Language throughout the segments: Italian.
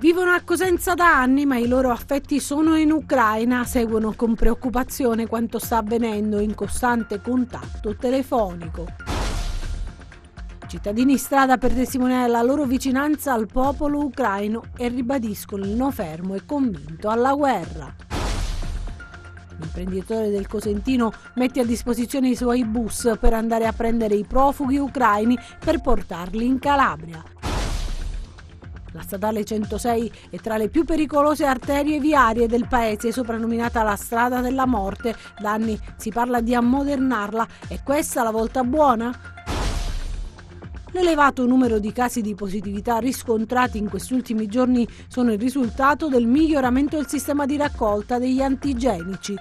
Vivono a Cosenza da anni, ma i loro affetti sono in Ucraina. Seguono con preoccupazione quanto sta avvenendo in costante contatto telefonico. Cittadini in strada per testimoniare la loro vicinanza al popolo ucraino e ribadiscono il no fermo e convinto alla guerra. L'imprenditore del Cosentino mette a disposizione i suoi bus per andare a prendere i profughi ucraini per portarli in Calabria. La statale 106 è tra le più pericolose arterie viarie del paese, soprannominata la strada della morte. Da anni si parla di ammodernarla. È questa la volta buona? L'elevato numero di casi di positività riscontrati in questi ultimi giorni sono il risultato del miglioramento del sistema di raccolta degli antigenici.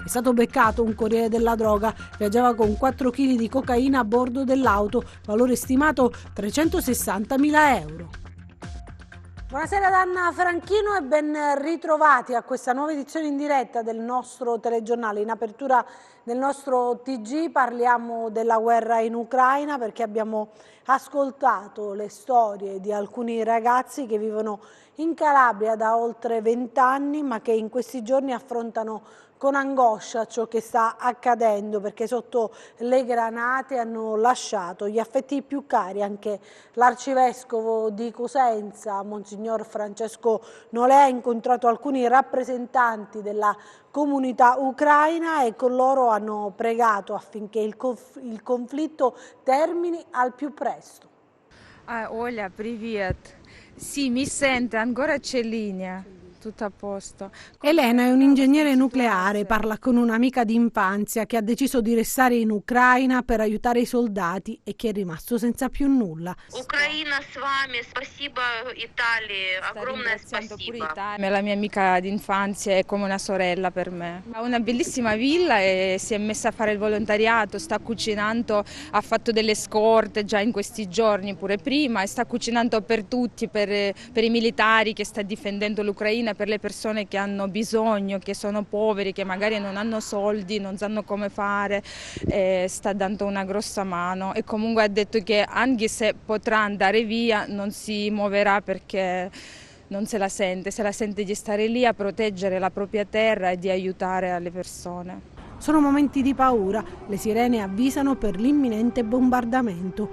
È stato beccato un corriere della droga, viaggiava con 4 kg di cocaina a bordo dell'auto, valore stimato 360.000 euro. Buonasera da Anna Franchino e ben ritrovati a questa nuova edizione in diretta del nostro telegiornale. In apertura del nostro TG parliamo della guerra in Ucraina perché abbiamo ascoltato le storie di alcuni ragazzi che vivono in Calabria da oltre 20 anni ma che in questi giorni affrontano con angoscia ciò che sta accadendo perché sotto le granate hanno lasciato gli affetti più cari. Anche l'arcivescovo di Cosenza, Monsignor Francesco Nolè, ha incontrato alcuni rappresentanti della comunità ucraina e con loro hanno pregato affinché il conflitto termini al più presto. Oля, привет. Sì, mi sente, ancora c'è linea. Tutto a posto. Elena è un ingegnere nucleare, parla con un'amica d'infanzia che ha deciso di restare in Ucraina per aiutare i soldati e che è rimasto senza più nulla. Ucraina с вами, спасибо Italia, огромное спасибо. È la mia amica d'infanzia, è come una sorella per me. Ha una bellissima villa e si è messa a fare il volontariato, sta cucinando, ha fatto delle scorte già in questi giorni, pure prima, e sta cucinando per tutti, per i militari che sta difendendo l'Ucraina, per le persone che hanno bisogno, che sono poveri, che magari non hanno soldi, non sanno come fare, sta dando una grossa mano e comunque ha detto che anche se potrà andare via non si muoverà perché non se la sente di stare lì a proteggere la propria terra e di aiutare le persone. Sono momenti di paura, le sirene avvisano per l'imminente bombardamento.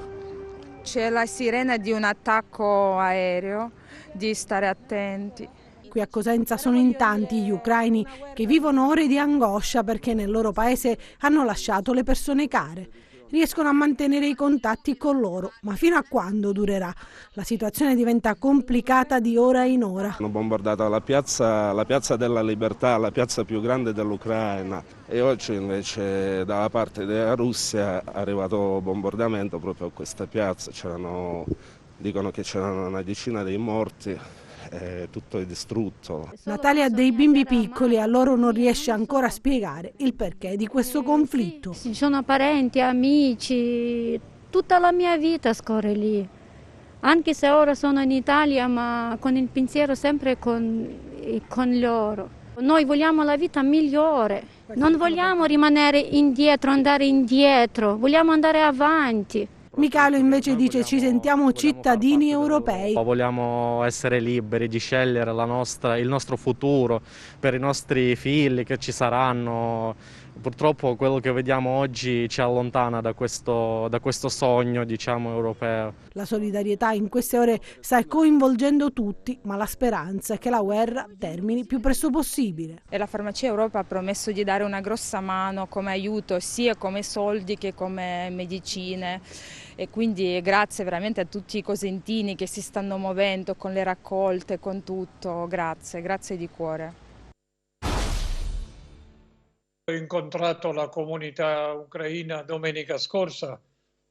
C'è la sirena di un attacco aereo, di stare attenti. Qui a Cosenza sono in tanti gli ucraini che vivono ore di angoscia perché nel loro paese hanno lasciato le persone care. Riescono a mantenere i contatti con loro, ma fino a quando durerà? La situazione diventa complicata di ora in ora. Hanno bombardato la piazza della Libertà, la piazza più grande dell'Ucraina, e oggi invece dalla parte della Russia è arrivato bombardamento proprio a questa piazza. Dicono che c'erano una decina di morti. Tutto è distrutto. Natalia ha dei bimbi piccoli e a loro non riesce ancora a spiegare il perché di questo conflitto. Ci sono parenti, amici, tutta la mia vita scorre lì. Anche se ora sono in Italia, ma con il pensiero sempre con loro. Noi vogliamo la vita migliore, non vogliamo rimanere indietro, andare indietro, vogliamo andare avanti. Michele invece dice: ci sentiamo cittadini europei. Vogliamo essere liberi di scegliere il nostro futuro per i nostri figli che ci saranno. Purtroppo quello che vediamo oggi ci allontana da questo sogno, diciamo, europeo. La solidarietà in queste ore sta coinvolgendo tutti, ma la speranza è che la guerra termini più presto possibile. E la Farmacia Europa ha promesso di dare una grossa mano come aiuto, sia come soldi che come medicine. E quindi grazie veramente a tutti i cosentini che si stanno muovendo con le raccolte, con tutto. Grazie di cuore. Ho incontrato la comunità ucraina domenica scorsa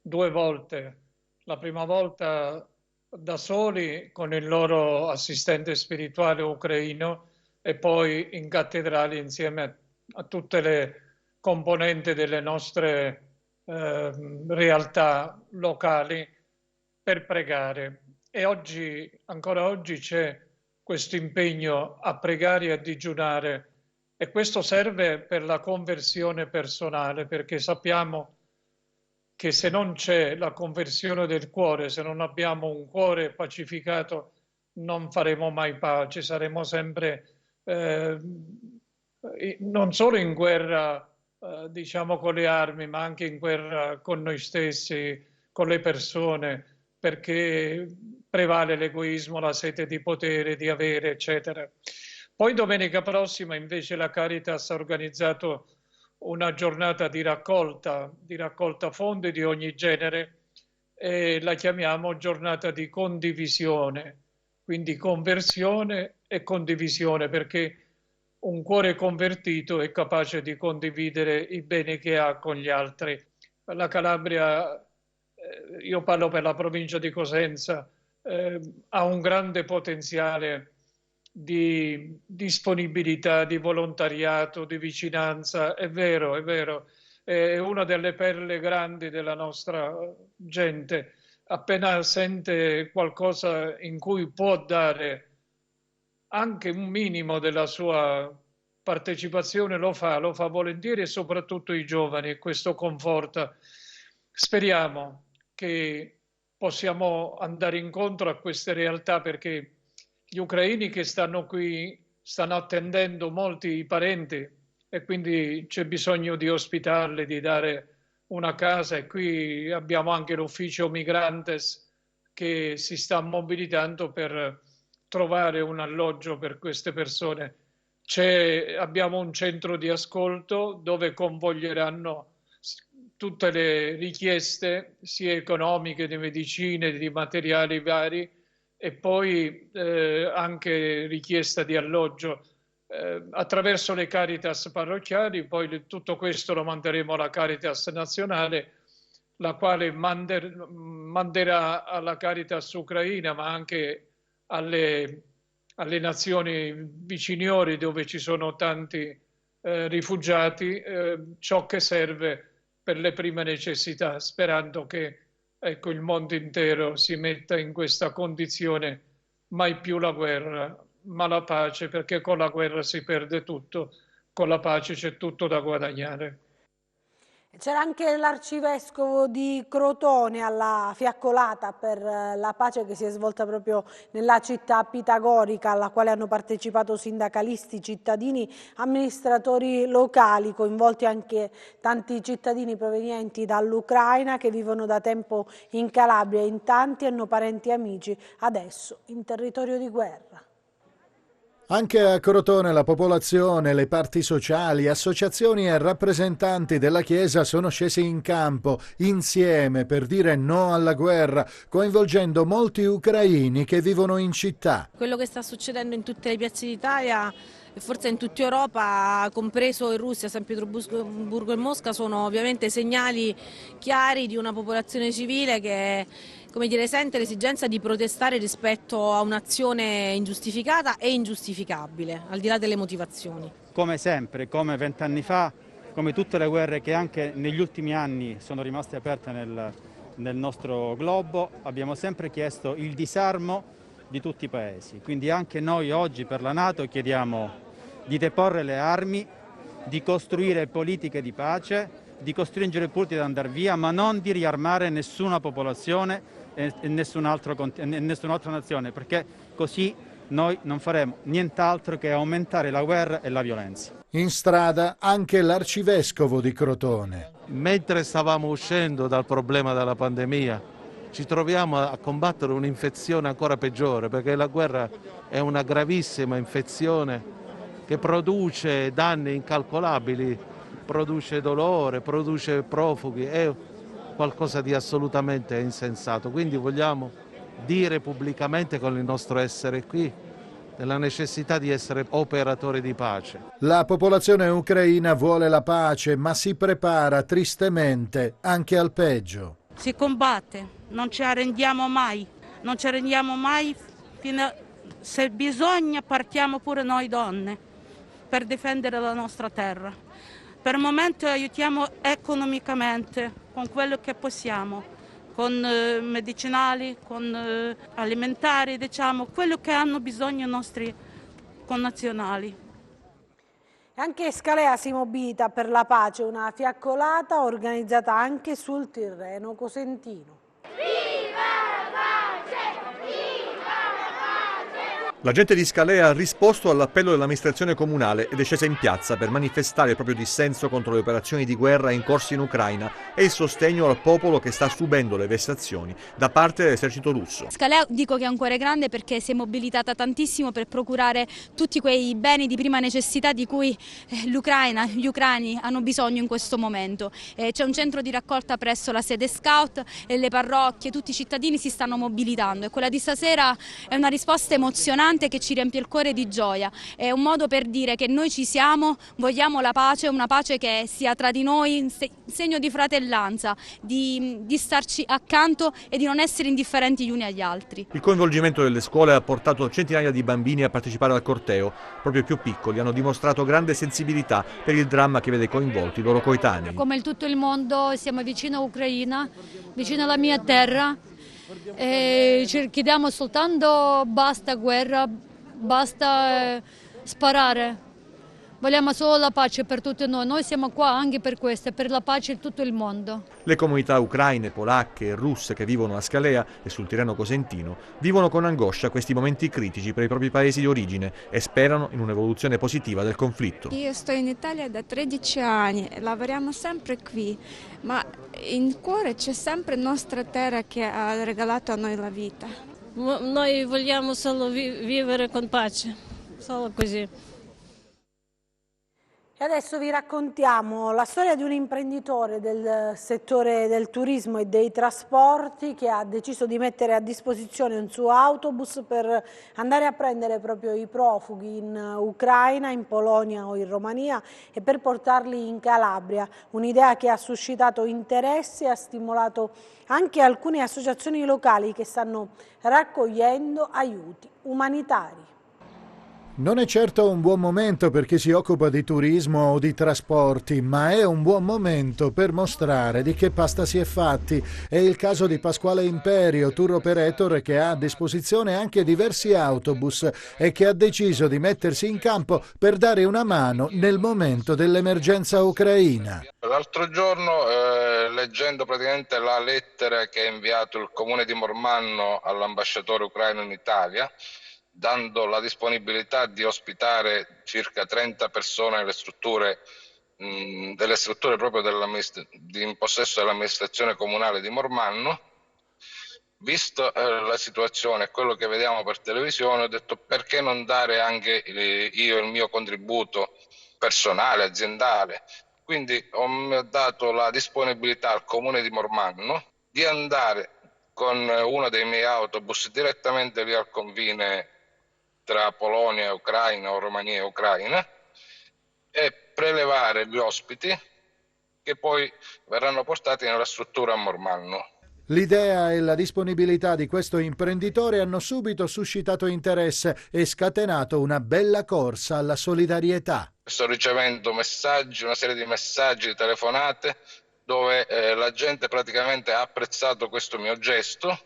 2 volte. La prima volta da soli con il loro assistente spirituale ucraino e poi in cattedrale insieme a tutte le componenti delle nostre realtà locali per pregare. E ancora oggi c'è questo impegno a pregare e a digiunare. E questo serve per la conversione personale, perché sappiamo che se non c'è la conversione del cuore, se non abbiamo un cuore pacificato, non faremo mai pace, saremo sempre non solo in guerra diciamo con le armi, ma anche in guerra con noi stessi, con le persone, perché prevale l'egoismo, la sete di potere, di avere, eccetera. Poi domenica prossima invece la Caritas ha organizzato una giornata di raccolta fondi di ogni genere e la chiamiamo giornata di condivisione, quindi conversione e condivisione, perché un cuore convertito è capace di condividere i beni che ha con gli altri. La Calabria, io parlo per la provincia di Cosenza, ha un grande potenziale di disponibilità, di volontariato, di vicinanza, è vero, è una delle perle grandi della nostra gente. Appena sente qualcosa in cui può dare anche un minimo della sua partecipazione, lo fa volentieri, e soprattutto i giovani, e questo conforta. Speriamo che possiamo andare incontro a queste realtà, perché gli ucraini che stanno qui stanno attendendo molti parenti e quindi c'è bisogno di ospitarli, di dare una casa, e qui abbiamo anche l'ufficio Migrantes che si sta mobilitando per trovare un alloggio per queste persone. Abbiamo un centro di ascolto dove convoglieranno tutte le richieste sia economiche, di medicine, di materiali vari, e poi anche richiesta di alloggio attraverso le Caritas parrocchiali. Poi tutto questo lo manderemo alla Caritas nazionale, la quale manderà alla Caritas ucraina, ma anche alle nazioni viciniori dove ci sono tanti rifugiati, ciò che serve per le prime necessità, sperando che il mondo intero si metta in questa condizione: mai più la guerra, ma la pace, perché con la guerra si perde tutto, con la pace c'è tutto da guadagnare. C'era anche l'arcivescovo di Crotone alla fiaccolata per la pace che si è svolta proprio nella città pitagorica, alla quale hanno partecipato sindacalisti, cittadini, amministratori locali, coinvolti anche tanti cittadini provenienti dall'Ucraina che vivono da tempo in Calabria, e in tanti hanno parenti e amici adesso in territorio di guerra. Anche a Crotone la popolazione, le parti sociali, associazioni e rappresentanti della Chiesa sono scesi in campo insieme per dire no alla guerra, coinvolgendo molti ucraini che vivono in città. Quello che sta succedendo in tutte le piazze d'Italia e forse in tutta Europa, compreso in Russia, San Pietroburgo e Mosca, sono ovviamente segnali chiari di una popolazione civile che, come dire, sente l'esigenza di protestare rispetto a un'azione ingiustificata e ingiustificabile, al di là delle motivazioni. Come sempre, come 20 anni fa, come tutte le guerre che anche negli ultimi anni sono rimaste aperte nel nostro globo, abbiamo sempre chiesto il disarmo di tutti i paesi. Quindi anche noi oggi per la NATO chiediamo di deporre le armi, di costruire politiche di pace, di costringere Putin ad andare via, ma non di riarmare nessuna popolazione e nessun'altra nazione, perché così noi non faremo nient'altro che aumentare la guerra e la violenza. In strada anche l'arcivescovo di Crotone. Mentre stavamo uscendo dal problema della pandemia, ci troviamo a combattere un'infezione ancora peggiore, perché la guerra è una gravissima infezione che produce danni incalcolabili, produce dolore, produce profughi, è qualcosa di assolutamente insensato. Quindi vogliamo dire pubblicamente, con il nostro essere qui, della necessità di essere operatori di pace. La popolazione ucraina vuole la pace, ma si prepara tristemente anche al peggio. Si combatte, non ci arrendiamo mai, se bisogna partiamo pure noi donne per difendere la nostra terra. Per il momento aiutiamo economicamente con quello che possiamo, con medicinali, con alimentari, diciamo, quello che hanno bisogno i nostri connazionali. Anche Scalea si mobilita per la pace, una fiaccolata organizzata anche sul Tirreno cosentino. Viva la pace! Viva la La gente di Scalea ha risposto all'appello dell'amministrazione comunale ed è scesa in piazza per manifestare il proprio dissenso contro le operazioni di guerra in corso in Ucraina e il sostegno al popolo che sta subendo le vessazioni da parte dell'esercito russo. Scalea dico che è un cuore grande perché si è mobilitata tantissimo per procurare tutti quei beni di prima necessità di cui l'Ucraina, gli ucraini hanno bisogno in questo momento. C'è un centro di raccolta presso la sede scout e le parrocchie, tutti i cittadini si stanno mobilitando e quella di stasera è una risposta emozionante che ci riempie il cuore di gioia, è un modo per dire che noi ci siamo, vogliamo la pace, una pace che sia tra di noi, segno di fratellanza, di starci accanto e di non essere indifferenti gli uni agli altri. Il coinvolgimento delle scuole ha portato centinaia di bambini a partecipare al corteo, proprio i più piccoli hanno dimostrato grande sensibilità per il dramma che vede coinvolti i loro coetanei. Come tutto il mondo siamo vicino all'Ucraina, vicino alla mia terra. E ci chiediamo soltanto basta guerra, basta sparare, vogliamo solo la pace per tutti noi siamo qua anche per questo, per la pace in tutto il mondo. Le comunità ucraine, polacche e russe che vivono a Scalea e sul Tirreno Cosentino vivono con angoscia questi momenti critici per i propri paesi di origine e sperano in un'evoluzione positiva del conflitto. Io sto in Italia da 13 anni, lavoriamo sempre qui, ma in cuore c'è sempre nostra terra che ha regalato a noi la vita. Noi vogliamo solo vivere con pace, solo così. E adesso vi raccontiamo la storia di un imprenditore del settore del turismo e dei trasporti che ha deciso di mettere a disposizione un suo autobus per andare a prendere proprio i profughi in Ucraina, in Polonia o in Romania e per portarli in Calabria. Un'idea che ha suscitato interesse e ha stimolato anche alcune associazioni locali che stanno raccogliendo aiuti umanitari. Non è certo un buon momento per chi si occupa di turismo o di trasporti, ma è un buon momento per mostrare di che pasta si è fatti. È il caso di Pasquale Imperio, tour operator, che ha a disposizione anche diversi autobus e che ha deciso di mettersi in campo per dare una mano nel momento dell'emergenza ucraina. L'altro giorno, leggendo praticamente la lettera che ha inviato il comune di Mormanno all'ambasciatore ucraino in Italia, dando la disponibilità di ospitare circa 30 persone nelle strutture, delle strutture proprio in possesso dell'amministrazione comunale di Mormanno, visto la situazione e quello che vediamo per televisione, ho detto perché non dare anche io il mio contributo personale, aziendale. Quindi ho dato la disponibilità al comune di Mormanno di andare con uno dei miei autobus direttamente lì al confine tra Polonia e Ucraina o Romania e Ucraina e prelevare gli ospiti che poi verranno portati nella struttura a Mormanno. L'idea e la disponibilità di questo imprenditore hanno subito suscitato interesse e scatenato una bella corsa alla solidarietà. Sto ricevendo messaggi, una serie di messaggi, di telefonate dove la gente praticamente ha apprezzato questo mio gesto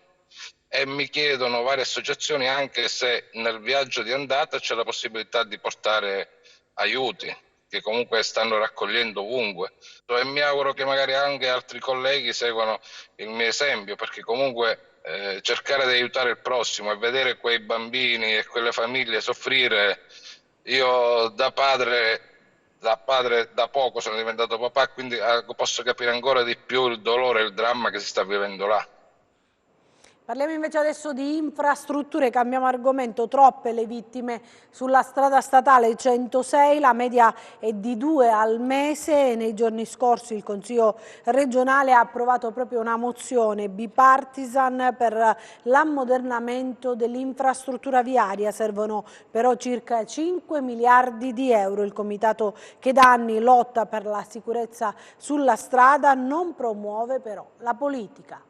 e mi chiedono varie associazioni anche se nel viaggio di andata c'è la possibilità di portare aiuti che comunque stanno raccogliendo ovunque e mi auguro che magari anche altri colleghi seguano il mio esempio, perché comunque cercare di aiutare il prossimo e vedere quei bambini e quelle famiglie soffrire. Io da padre da poco sono diventato papà, quindi posso capire ancora di più il dolore e il dramma che si sta vivendo là. Parliamo invece adesso di infrastrutture, cambiamo argomento, troppe le vittime sulla strada statale 106, la media è di 2 al mese e nei giorni scorsi il Consiglio regionale ha approvato proprio una mozione bipartisan per l'ammodernamento dell'infrastruttura viaria, servono però circa 5 miliardi di euro. Il comitato che da anni lotta per la sicurezza sulla strada non promuove però la politica.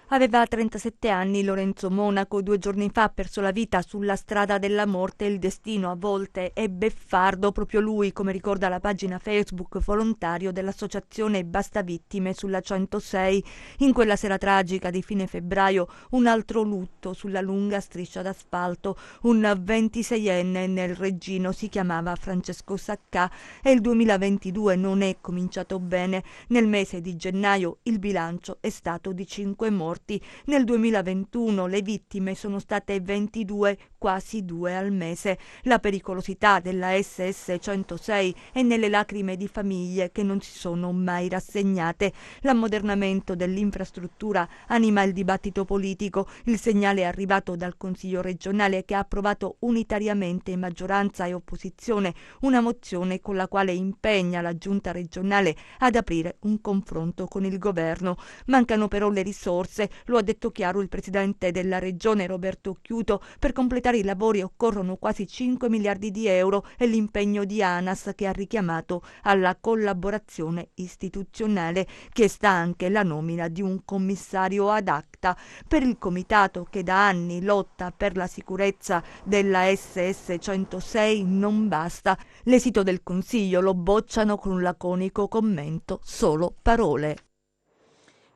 Aveva 37 anni Lorenzo Monaco, 2 giorni fa ha perso la vita sulla strada della morte. Il destino a volte è beffardo, proprio lui, come ricorda la pagina Facebook volontario dell'associazione Basta Vittime sulla 106. In quella sera tragica di fine febbraio un altro lutto sulla lunga striscia d'asfalto. Un 26enne nel Reggino si chiamava Francesco Saccà e il 2022 non è cominciato bene. Nel mese di gennaio il bilancio è stato di 5 morti. Nel 2021 le vittime sono state 22, quasi 2 al mese. La pericolosità della SS-106 è nelle lacrime di famiglie che non si sono mai rassegnate. L'ammodernamento dell'infrastruttura anima il dibattito politico. Il segnale è arrivato dal Consiglio regionale, che ha approvato unitariamente in maggioranza e opposizione una mozione con la quale impegna la Giunta regionale ad aprire un confronto con il governo. Mancano però le risorse, lo ha detto chiaro il presidente della regione Roberto Chiuto. Per completare i lavori occorrono quasi 5 miliardi di euro e l'impegno di ANAS, che ha richiamato alla collaborazione istituzionale. Chiesta anche la nomina di un commissario ad acta. Per il comitato che da anni lotta per la sicurezza della SS-106 non basta. L'esito del Consiglio lo bocciano con un laconico commento: solo parole.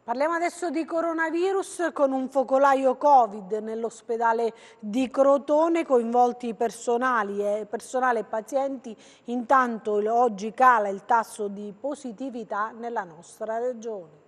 Parliamo adesso di coronavirus, con un focolaio Covid nell'ospedale di Crotone, coinvolti personale e pazienti. Intanto oggi cala il tasso di positività nella nostra regione.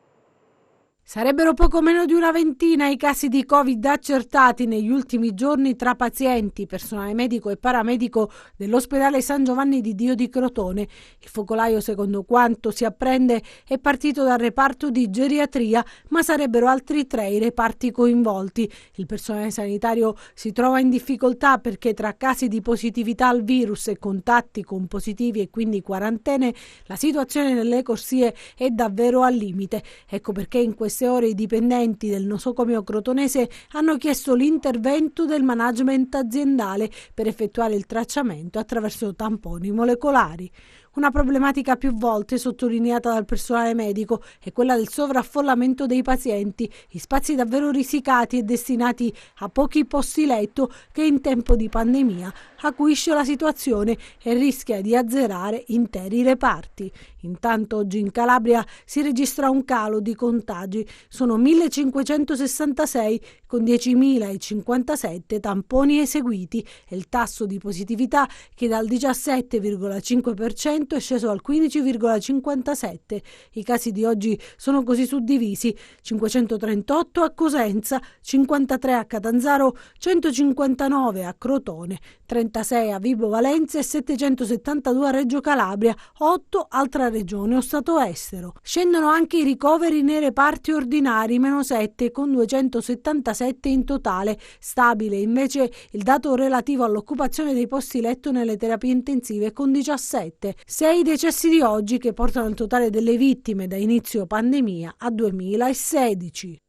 Sarebbero poco meno di una ventina i casi di Covid accertati negli ultimi giorni tra pazienti, personale medico e paramedico dell'ospedale San Giovanni di Dio di Crotone. Il focolaio, secondo quanto si apprende, è partito dal reparto di geriatria, ma sarebbero altri 3 i reparti coinvolti. Il personale sanitario si trova in difficoltà perché tra casi di positività al virus e contatti con positivi e quindi quarantene, la situazione nelle corsie è davvero al limite. Ecco perché in queste ore i dipendenti del nosocomio crotonese hanno chiesto l'intervento del management aziendale per effettuare il tracciamento attraverso tamponi molecolari. Una problematica più volte sottolineata dal personale medico è quella del sovraffollamento dei pazienti, in spazi davvero risicati e destinati a pochi posti letto, che in tempo di pandemia acuisce la situazione e rischia di azzerare interi reparti. Intanto oggi in Calabria si registra un calo di contagi, sono 1566 con 10.057 tamponi eseguiti e il tasso di positività, che dal 17,5% è sceso al 15,57%. I casi di oggi sono così suddivisi: 538 a Cosenza, 53 a Catanzaro, 159 a Crotone, 36 a Vibo Valentia e 772 a Reggio Calabria, 8 altra regione o stato estero. Scendono anche i ricoveri nei reparti ordinari, -7 con 277 in totale. Stabile invece il dato relativo all'occupazione dei posti letto nelle terapie intensive, con 17. 6 decessi di oggi, che portano il totale delle vittime da inizio pandemia a 2016.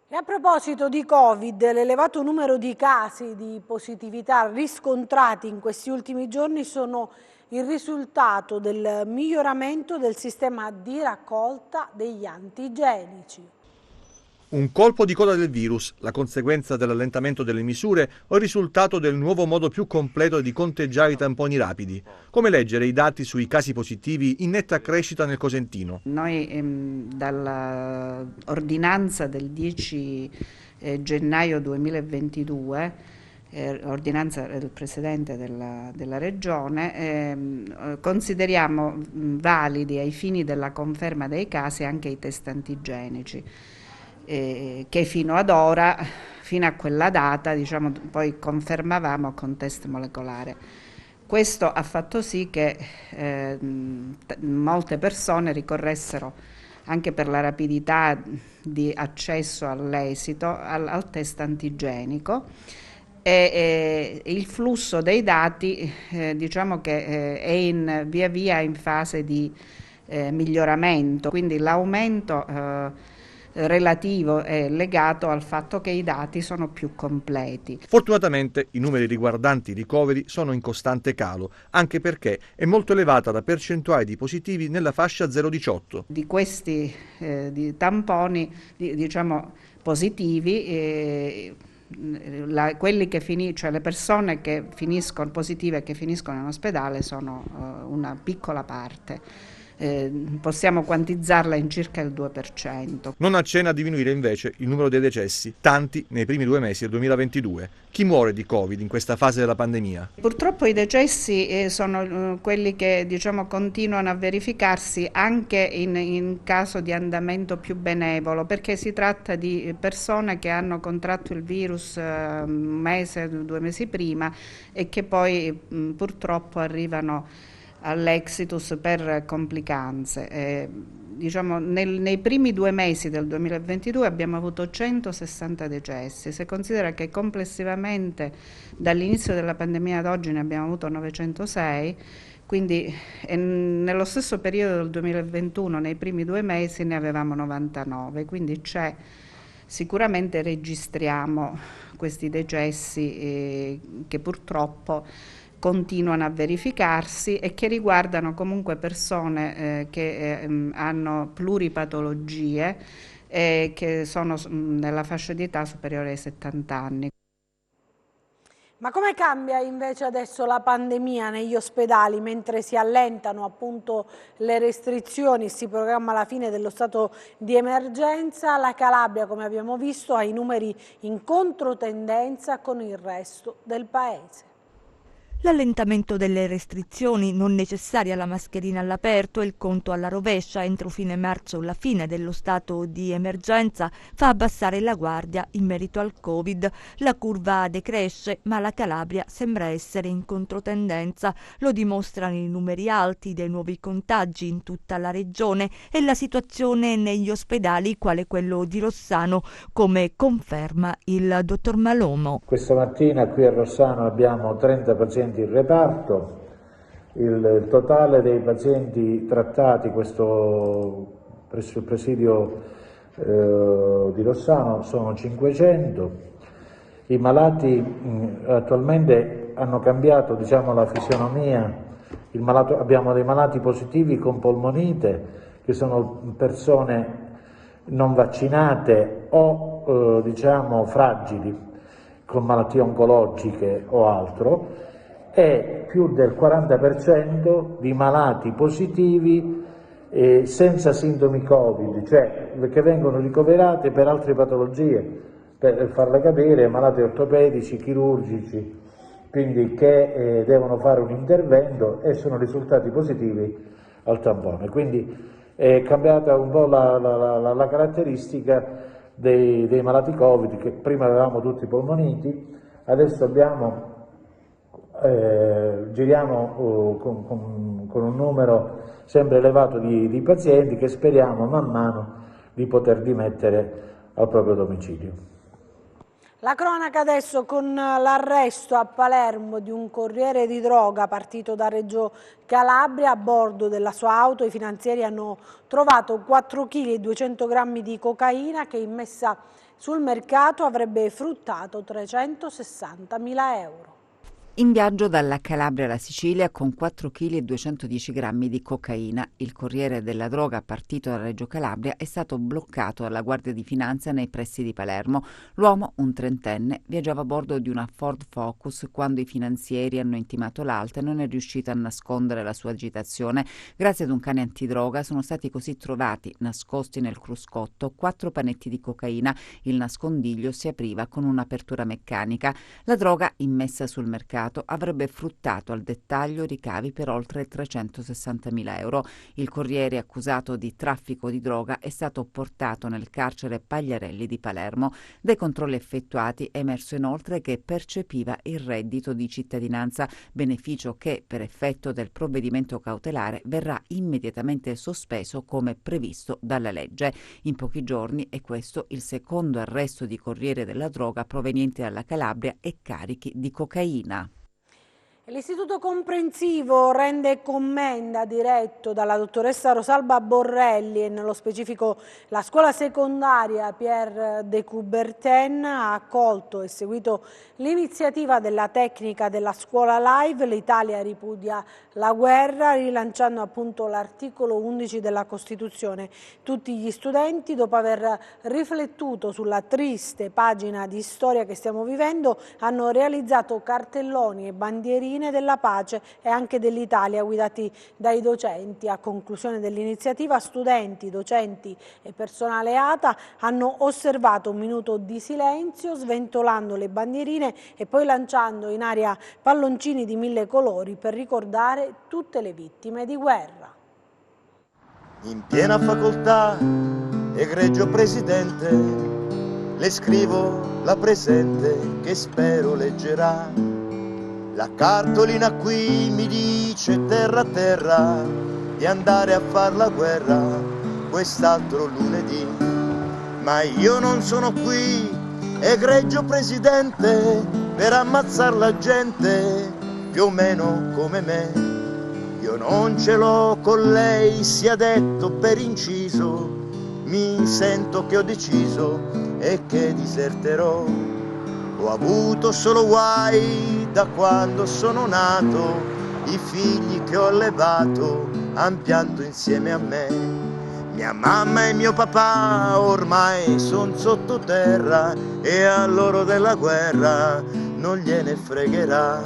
E a proposito di Covid, l'elevato numero di casi di positività riscontrati in questi ultimi giorni sono il risultato del miglioramento del sistema di raccolta degli antigenici. Un colpo di coda del virus, la conseguenza dell'allentamento delle misure o il risultato del nuovo modo più completo di conteggiare i tamponi rapidi? Come leggere i dati sui casi positivi in netta crescita nel Cosentino? Noi dalla ordinanza del 10 gennaio 2022, ordinanza del Presidente della Regione, consideriamo validi ai fini della conferma dei casi anche i test antigenici, che fino ad ora, fino a quella data, poi confermavamo con test molecolare. Questo ha fatto sì che molte persone ricorressero, anche per la rapidità di accesso all'esito, al test antigenico, e il flusso dei dati che è via via in fase di miglioramento, quindi l'aumento relativo è legato al fatto che i dati sono più completi. Fortunatamente i numeri riguardanti i ricoveri sono in costante calo, anche perché è molto elevata la percentuale di positivi nella fascia 0-18. Di questi di tamponi positivi, quelli che cioè le persone che finiscono positive e che finiscono in ospedale sono una piccola parte. possiamo quantizzarla in circa il 2%. Non accenna a diminuire invece il numero dei decessi, tanti nei primi 2 mesi del 2022. Chi muore di Covid in questa fase della pandemia? Purtroppo i decessi sono quelli che continuano a verificarsi anche in caso di andamento più benevolo, perché si tratta di persone che hanno contratto il virus un mese, 2 mesi prima e che poi purtroppo arrivano all'exitus per complicanze. Nei primi 2 mesi del 2022 abbiamo avuto 160 decessi. Se considera che complessivamente dall'inizio della pandemia ad oggi ne abbiamo avuto 906, quindi nello stesso periodo del 2021, nei primi 2 mesi, ne avevamo 99, quindi sicuramente registriamo questi decessi che purtroppo continuano a verificarsi e che riguardano comunque persone che hanno pluripatologie e che sono nella fascia di età superiore ai 70 anni. Ma come cambia invece adesso la pandemia negli ospedali mentre si allentano appunto le restrizioni, si programma la fine dello stato di emergenza? La Calabria, come abbiamo visto, ha i numeri in controtendenza con il resto del paese. L'allentamento delle restrizioni, non necessaria la mascherina all'aperto e il conto alla rovescia entro fine marzo, la fine dello stato di emergenza, fa abbassare la guardia in merito al Covid. La curva decresce, ma la Calabria sembra essere in controtendenza. Lo dimostrano i numeri alti dei nuovi contagi in tutta la regione e la situazione negli ospedali, quale quello di Rossano, come conferma il dottor Malomo. Questa mattina qui a Rossano abbiamo 30 pazienti in reparto, il totale dei pazienti trattati presso il presidio di Rossano sono 500. I malati attualmente hanno cambiato la fisionomia, abbiamo dei malati positivi con polmonite che sono persone non vaccinate o fragili con malattie oncologiche o altro, e più del 40% di malati positivi senza sintomi Covid, cioè che vengono ricoverati per altre patologie, per farle capire, malati ortopedici, chirurgici, quindi che devono fare un intervento e sono risultati positivi al tampone. Quindi è cambiata un po' la caratteristica dei malati Covid, che prima avevamo tutti polmoniti, adesso giriamo con un numero sempre elevato di pazienti che speriamo man mano di poter dimettere al proprio domicilio. La cronaca adesso con l'arresto a Palermo di un corriere di droga partito da Reggio Calabria. A bordo della sua auto i finanzieri hanno trovato 4 kg e 200 grammi di cocaina che, immessa sul mercato, avrebbe fruttato 360.000 euro. In viaggio dalla Calabria alla Sicilia con 4 kg e 210 grammi di cocaina, il corriere della droga partito da Reggio Calabria è stato bloccato dalla Guardia di Finanza nei pressi di Palermo. L'uomo, un trentenne, viaggiava a bordo di una Ford Focus quando i finanzieri hanno intimato l'alta e non è riuscito a nascondere la sua agitazione. Grazie ad un cane antidroga sono stati così trovati, nascosti nel cruscotto, 4 panetti di cocaina. Il nascondiglio si apriva con un'apertura meccanica. La droga, immessa sul mercato, avrebbe fruttato al dettaglio ricavi per oltre 360.000 euro. Il corriere, accusato di traffico di droga, è stato portato nel carcere Pagliarelli di Palermo. Dai controlli effettuati è emerso inoltre che percepiva il reddito di cittadinanza, beneficio che, per effetto del provvedimento cautelare, verrà immediatamente sospeso come previsto dalla legge. In pochi giorni è questo il secondo arresto di corriere della droga proveniente dalla Calabria e carichi di cocaina. L'Istituto Comprensivo Rende Commenda, diretto dalla dottoressa Rosalba Borrelli e nello specifico la scuola secondaria Pierre de Coubertin, ha accolto e seguito l'iniziativa della tecnica della scuola live. L'Italia ripudia la guerra, rilanciando appunto l'articolo 11 della Costituzione. Tutti gli studenti, dopo aver riflettuto sulla triste pagina di storia che stiamo vivendo, hanno realizzato cartelloni e bandierine paladine della pace e anche dell'Italia, guidati dai docenti. A conclusione dell'iniziativa, studenti, docenti e personale ATA hanno osservato un minuto di silenzio, sventolando le bandierine e poi lanciando in aria palloncini di 1000 colori per ricordare tutte le vittime di guerra. In piena facoltà, egregio Presidente, le scrivo la presente che spero leggerà. La cartolina qui mi dice terra a terra di andare a far la guerra quest'altro lunedì. Ma io non sono qui, egregio Presidente, per ammazzar la gente più o meno come me. Io non ce l'ho con lei, sia detto per inciso, mi sento che ho deciso e che diserterò. Ho avuto solo guai da quando sono nato, i figli che ho allevato han pianto insieme a me. Mia mamma e mio papà ormai son sottoterra e a loro della guerra non gliene fregherà.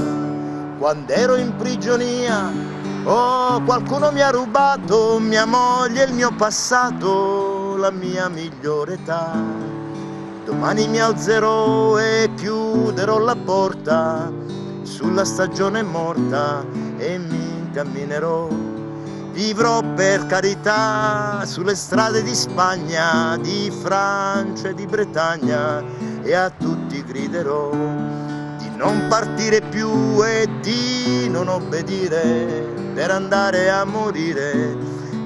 Quando ero in prigionia, qualcuno mi ha rubato mia moglie, il mio passato, la mia migliore età. Domani mi alzerò e chiuderò la porta sulla stagione morta e mi incamminerò. Vivrò per carità sulle strade di Spagna, di Francia e di Bretagna e a tutti griderò di non partire più e di non obbedire, per andare a morire,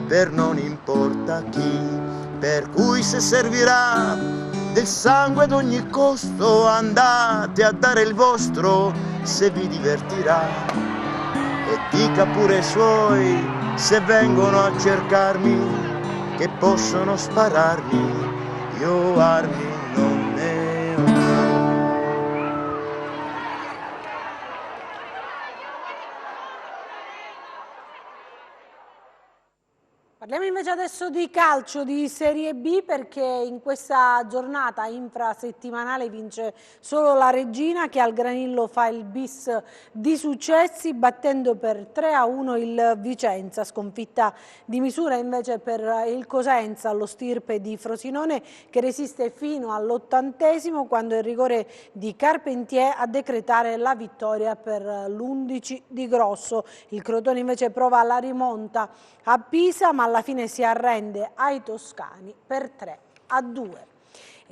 per non importa chi. Per cui se servirà del sangue ad ogni costo, andate a dare il vostro se vi divertirà. E dica pure ai suoi se vengono a cercarmi che possono spararmi, io armi non ne ho. Parliamo invece adesso di calcio di Serie B, perché in questa giornata infrasettimanale vince solo la Reggina, che al Granillo fa il bis di successi battendo per 3-1 il Vicenza. Sconfitta di misura invece per il Cosenza, allo stirpe di Frosinone, che resiste fino all'80° quando è il rigore di Carpentier a decretare la vittoria per l'11 di Grosso. Il Crotone invece prova la rimonta a Pisa, ma alla fine si arrende ai toscani per 3-2.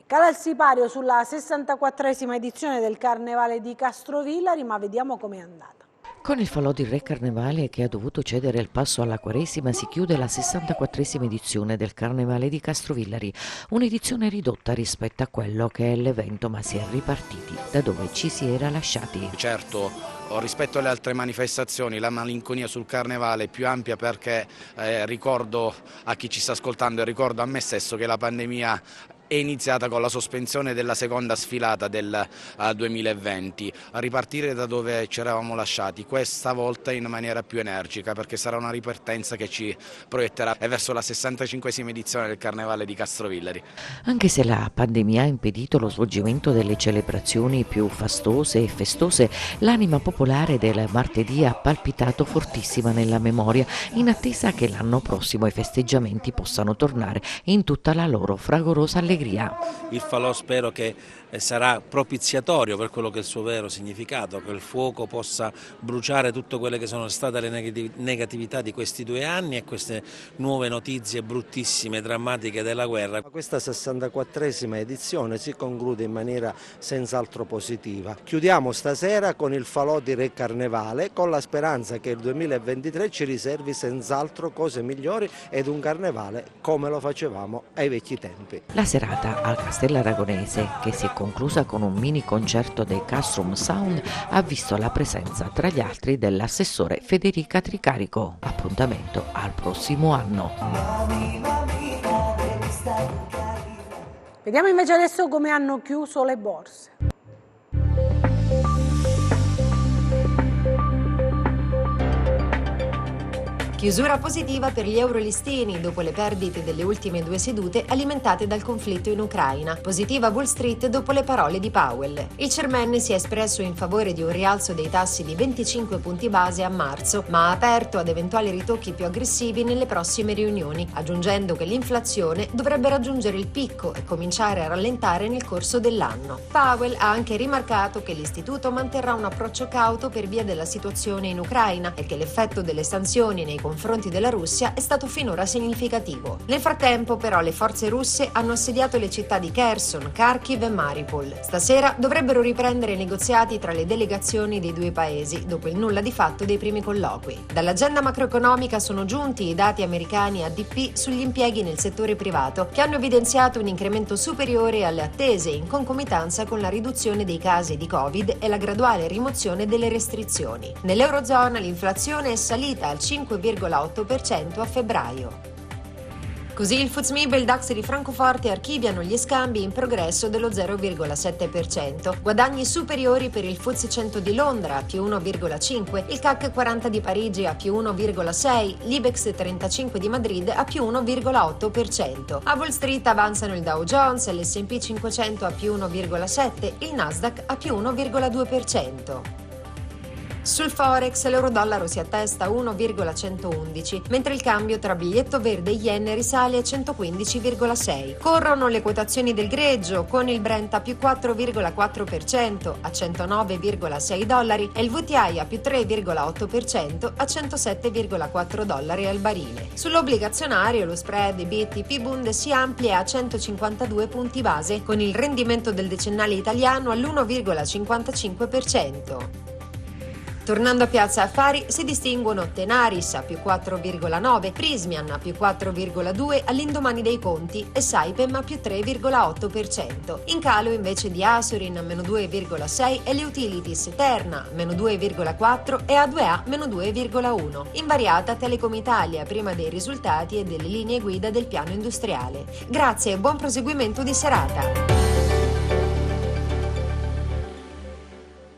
Cala il sipario sulla 64esima edizione del Carnevale di Castrovillari, ma vediamo com'è andata. Con il falò di Re Carnevale, che ha dovuto cedere il passo alla Quaresima, si chiude la 64esima edizione del Carnevale di Castrovillari, un'edizione ridotta rispetto a quello che è l'evento, ma si è ripartiti da dove ci si era lasciati. Certo, rispetto alle altre manifestazioni la malinconia sul Carnevale è più ampia, perché ricordo a chi ci sta ascoltando e ricordo a me stesso che la pandemia è iniziata con la sospensione della seconda sfilata del 2020, a ripartire da dove ci eravamo lasciati, questa volta in maniera più energica, perché sarà una ripartenza che ci proietterà verso la 65esima edizione del Carnevale di Castrovillari. Anche se la pandemia ha impedito lo svolgimento delle celebrazioni più fastose e festose, l'anima popolare del martedì ha palpitato fortissima nella memoria, in attesa che l'anno prossimo i festeggiamenti possano tornare in tutta la loro fragorosa allegria. Il falò spero che sarà propiziatorio per quello che è il suo vero significato, che il fuoco possa bruciare tutte quelle che sono state le negatività di questi 2 anni e queste nuove notizie bruttissime, drammatiche della guerra. Questa 64esima edizione si conclude in maniera senz'altro positiva. Chiudiamo stasera con il falò di Re Carnevale, con la speranza che il 2023 ci riservi senz'altro cose migliori ed un carnevale come lo facevamo ai vecchi tempi. La serata al Castello Aragonese, che si è conclusa con un mini concerto dei Castrum Sound, ha visto la presenza tra gli altri dell'assessore Federica Tricarico. Appuntamento al prossimo anno. Vediamo invece adesso come hanno chiuso le borse. Chiusura positiva per gli eurolistini dopo le perdite delle ultime 2 sedute alimentate dal conflitto in Ucraina. Positiva Wall Street dopo le parole di Powell. Il Cermen si è espresso in favore di un rialzo dei tassi di 25 punti base a marzo, ma ha aperto ad eventuali ritocchi più aggressivi nelle prossime riunioni, aggiungendo che l'inflazione dovrebbe raggiungere il picco e cominciare a rallentare nel corso dell'anno. Powell ha anche rimarcato che l'istituto manterrà un approccio cauto per via della situazione in Ucraina e che l'effetto delle sanzioni nei confronti della Russia è stato finora significativo. Nel frattempo, però, le forze russe hanno assediato le città di Kherson, Kharkiv e Mariupol. Stasera dovrebbero riprendere i negoziati tra le delegazioni dei due paesi dopo il nulla di fatto dei primi colloqui. Dall'agenda macroeconomica sono giunti i dati americani ADP sugli impieghi nel settore privato, che hanno evidenziato un incremento superiore alle attese in concomitanza con la riduzione dei casi di Covid e la graduale rimozione delle restrizioni. Nell'Eurozona l'inflazione è salita al 5,8% a febbraio. Così il FTSE MIB e il DAX di Francoforte archiviano gli scambi in progresso dello 0,7%, guadagni superiori per il FTSE 100 di Londra a più 1,5%, il CAC 40 di Parigi a più 1,6%, l'Ibex 35 di Madrid a più 1,8%. A Wall Street avanzano il Dow Jones, l'S&P 500 a più 1,7%, il Nasdaq a più 1,2%. Sul Forex l'euro-dollaro si attesta a 1,111, mentre il cambio tra biglietto verde e yen risale a 115,6. Corrono le quotazioni del greggio, con il Brent a più 4,4% a $109,6 e il WTI a più 3,8% a $107,4 al barile. Sull'obbligazionario lo spread BTP-Bund si amplia a 152 punti base, con il rendimento del decennale italiano all'1,55%. Tornando a Piazza Affari si distinguono Tenaris a più 4,9, Prismian a più 4,2 all'indomani dei conti e Saipem a più 3,8%. In calo invece di Asurin a meno 2,6 e le utilities Terna meno 2,4 e A2A meno 2,1. Invariata Telecom Italia prima dei risultati e delle linee guida del piano industriale. Grazie e buon proseguimento di serata.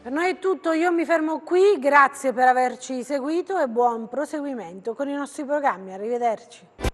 Per noi è tutto, io mi fermo qui, grazie per averci seguito e buon proseguimento con i nostri programmi, arrivederci.